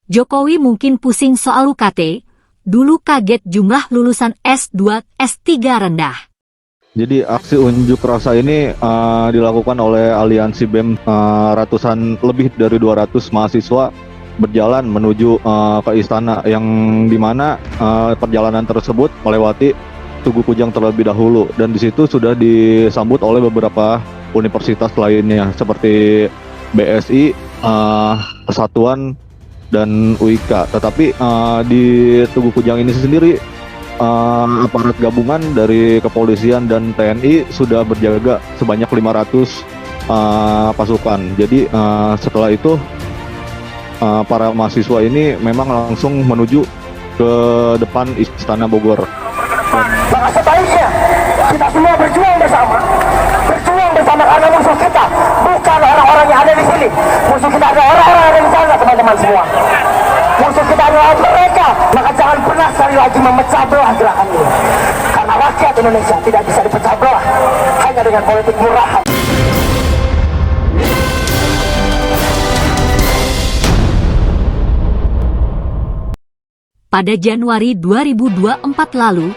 Jokowi mungkin pusing soal UKT, dulu kaget jumlah lulusan S2, S3 rendah. Jadi aksi unjuk rasa ini dilakukan oleh aliansi BEM, ratusan lebih dari 200 mahasiswa berjalan menuju ke istana, yang dimana perjalanan tersebut melewati Tugu Kujang terlebih dahulu, dan di situ sudah disambut oleh beberapa universitas lainnya seperti BSI, Persatuan, dan UIK. Tetapi di Tugu Kujang ini sendiri aparat gabungan dari kepolisian dan TNI sudah berjaga sebanyak 500 pasukan. Jadi setelah itu para mahasiswa ini memang langsung menuju ke depan Istana Bogor. Maka sebaiknya kita semua berjuang bersama karena musuh kita bukan orang-orang yang ada di sini. Musuh kita adalah orang-orang yang ada di sana, teman-teman semua. Musuh kita adalah mereka. Maka jangan pernah sekali lagi memecah belah gerakan ini, karena rakyat Indonesia tidak bisa dipecah belah hanya dengan politik murahan. Pada Januari 2024 lalu,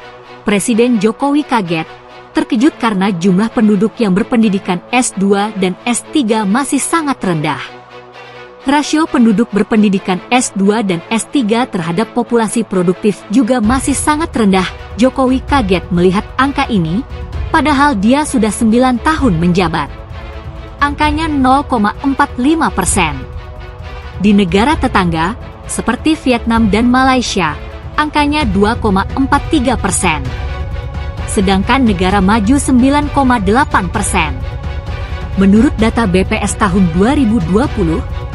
Presiden Jokowi kaget, terkejut karena jumlah penduduk yang berpendidikan S2 dan S3 masih sangat rendah. Rasio penduduk berpendidikan S2 dan S3 terhadap populasi produktif juga masih sangat rendah. Jokowi kaget melihat angka ini, padahal dia sudah 9 tahun menjabat. Angkanya 0,45%. Di negara tetangga, seperti Vietnam dan Malaysia, angkanya 2,43%. Sedangkan negara maju 9,8%. Menurut data BPS tahun 2020,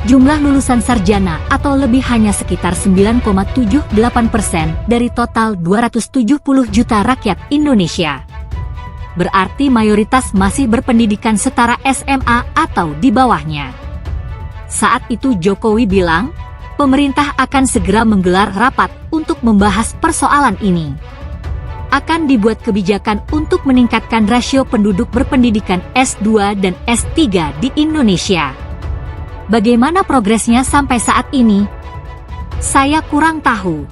jumlah lulusan sarjana atau lebih hanya sekitar 9,78% dari total 270 juta rakyat Indonesia. Berarti mayoritas masih berpendidikan setara SMA atau di bawahnya. Saat itu Jokowi bilang, pemerintah akan segera menggelar rapat untuk membahas persoalan ini. Akan dibuat kebijakan untuk meningkatkan rasio penduduk berpendidikan S2 dan S3 di Indonesia. Bagaimana progresnya sampai saat ini? Saya kurang tahu.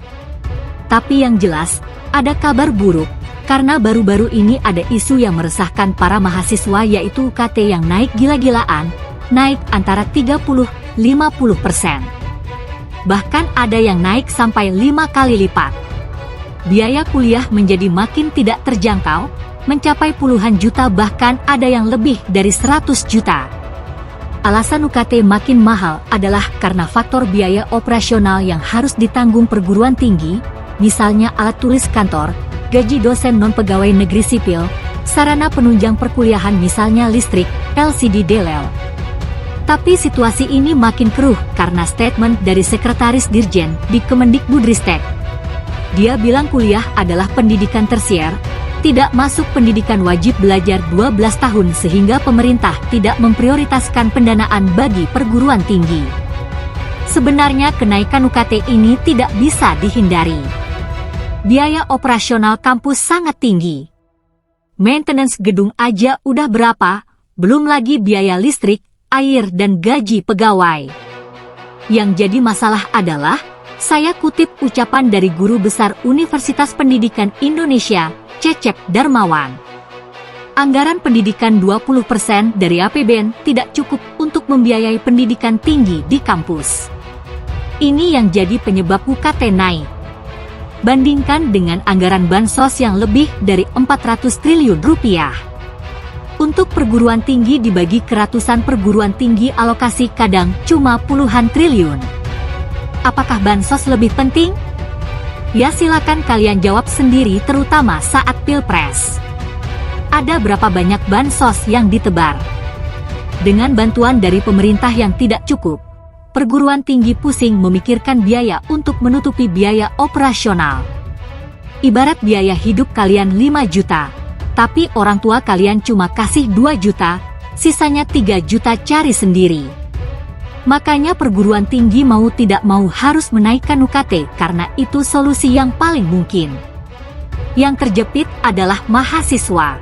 Tapi yang jelas, ada kabar buruk, karena baru-baru ini ada isu yang meresahkan para mahasiswa, yaitu UKT yang naik gila-gilaan, naik antara 30–50%. Bahkan ada yang naik sampai 5 kali lipat. Biaya kuliah menjadi makin tidak terjangkau, mencapai puluhan juta, bahkan ada yang lebih dari 100 juta. Alasan UKT makin mahal adalah karena faktor biaya operasional yang harus ditanggung perguruan tinggi, misalnya alat tulis kantor, gaji dosen non-pegawai negeri sipil, sarana penunjang perkuliahan misalnya listrik, LCD Delel. Tapi situasi ini makin keruh karena statement dari Sekretaris Dirjen di Kemendikbudristek. Dia bilang kuliah adalah pendidikan tersier, tidak masuk pendidikan wajib belajar 12 tahun, sehingga pemerintah tidak memprioritaskan pendanaan bagi perguruan tinggi. Sebenarnya kenaikan UKT ini tidak bisa dihindari. Biaya operasional kampus sangat tinggi. Maintenance gedung aja udah berapa, belum lagi biaya listrik, air, dan gaji pegawai. Yang jadi masalah adalah, saya kutip ucapan dari Guru Besar Universitas Pendidikan Indonesia, Cecep Darmawan. Anggaran pendidikan 20% dari APBN tidak cukup untuk membiayai pendidikan tinggi di kampus. Ini yang jadi penyebab UKT naik. Bandingkan dengan anggaran bansos yang lebih dari 400 triliun rupiah. Untuk perguruan tinggi dibagi ke ratusan perguruan tinggi, alokasi kadang cuma puluhan triliun. Apakah bansos lebih penting? Ya silakan kalian jawab sendiri, terutama saat Pilpres. Ada berapa banyak bansos yang ditebar? Dengan bantuan dari pemerintah yang tidak cukup, perguruan tinggi pusing memikirkan biaya untuk menutupi biaya operasional. Ibarat biaya hidup kalian 5 juta, tapi orang tua kalian cuma kasih 2 juta, sisanya 3 juta cari sendiri. Makanya perguruan tinggi mau tidak mau harus menaikkan UKT karena itu solusi yang paling mungkin. Yang terjepit adalah mahasiswa.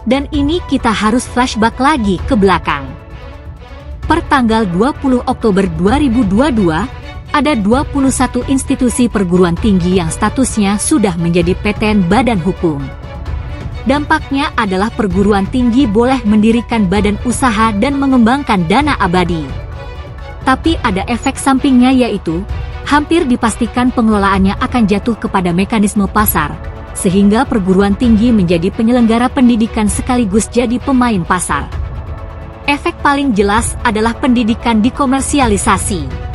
Dan ini kita harus flashback lagi ke belakang. Per tanggal 20 Oktober 2022, ada 21 institusi perguruan tinggi yang statusnya sudah menjadi PTN badan hukum. Dampaknya adalah perguruan tinggi boleh mendirikan badan usaha dan mengembangkan dana abadi. Tapi ada efek sampingnya, yaitu hampir dipastikan pengelolaannya akan jatuh kepada mekanisme pasar, sehingga perguruan tinggi menjadi penyelenggara pendidikan sekaligus jadi pemain pasar. Efek paling jelas adalah pendidikan dikomersialisasi.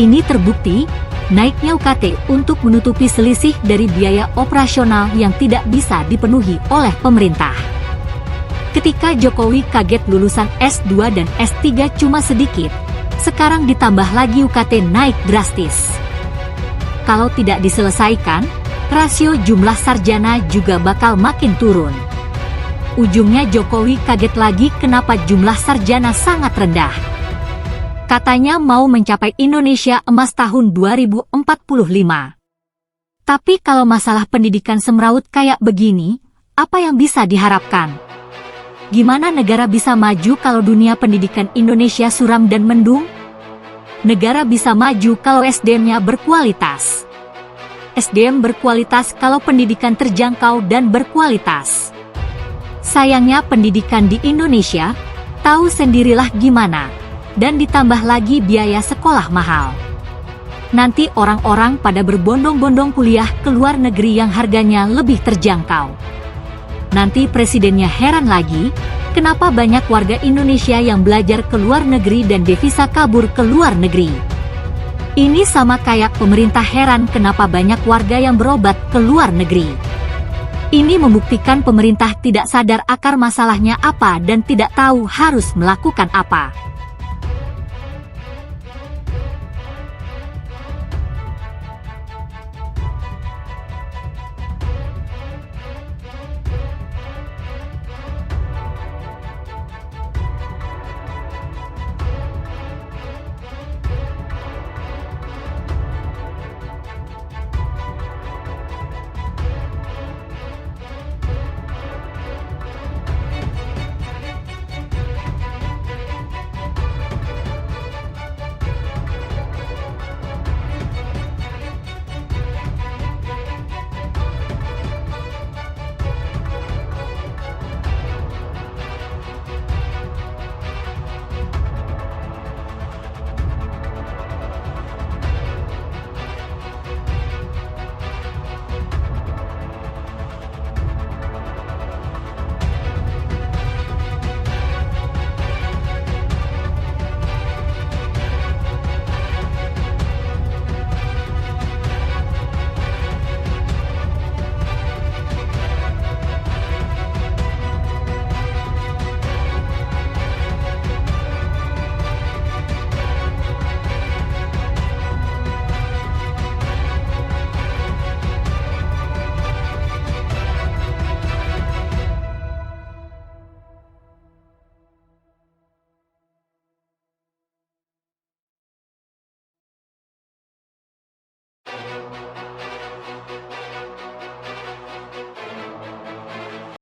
Ini terbukti naiknya UKT untuk menutupi selisih dari biaya operasional yang tidak bisa dipenuhi oleh pemerintah. Ketika Jokowi kaget lulusan S2 dan S3 cuma sedikit, sekarang ditambah lagi UKT naik drastis. Kalau tidak diselesaikan, rasio jumlah sarjana juga bakal makin turun. Ujungnya Jokowi kaget lagi kenapa jumlah sarjana sangat rendah. Katanya mau mencapai Indonesia Emas tahun 2045. Tapi kalau masalah pendidikan semrawut kayak begini, apa yang bisa diharapkan? Gimana negara bisa maju kalau dunia pendidikan Indonesia suram dan mendung? Negara bisa maju kalau SDM-nya berkualitas. SDM berkualitas kalau pendidikan terjangkau dan berkualitas. Sayangnya pendidikan di Indonesia, tahu sendirilah gimana. Dan ditambah lagi biaya sekolah mahal. Nanti orang-orang pada berbondong-bondong kuliah ke luar negeri yang harganya lebih terjangkau. Nanti presidennya heran lagi, kenapa banyak warga Indonesia yang belajar ke luar negeri dan devisa kabur ke luar negeri. Ini sama kayak pemerintah heran kenapa banyak warga yang berobat ke luar negeri. Ini membuktikan pemerintah tidak sadar akar masalahnya apa dan tidak tahu harus melakukan apa.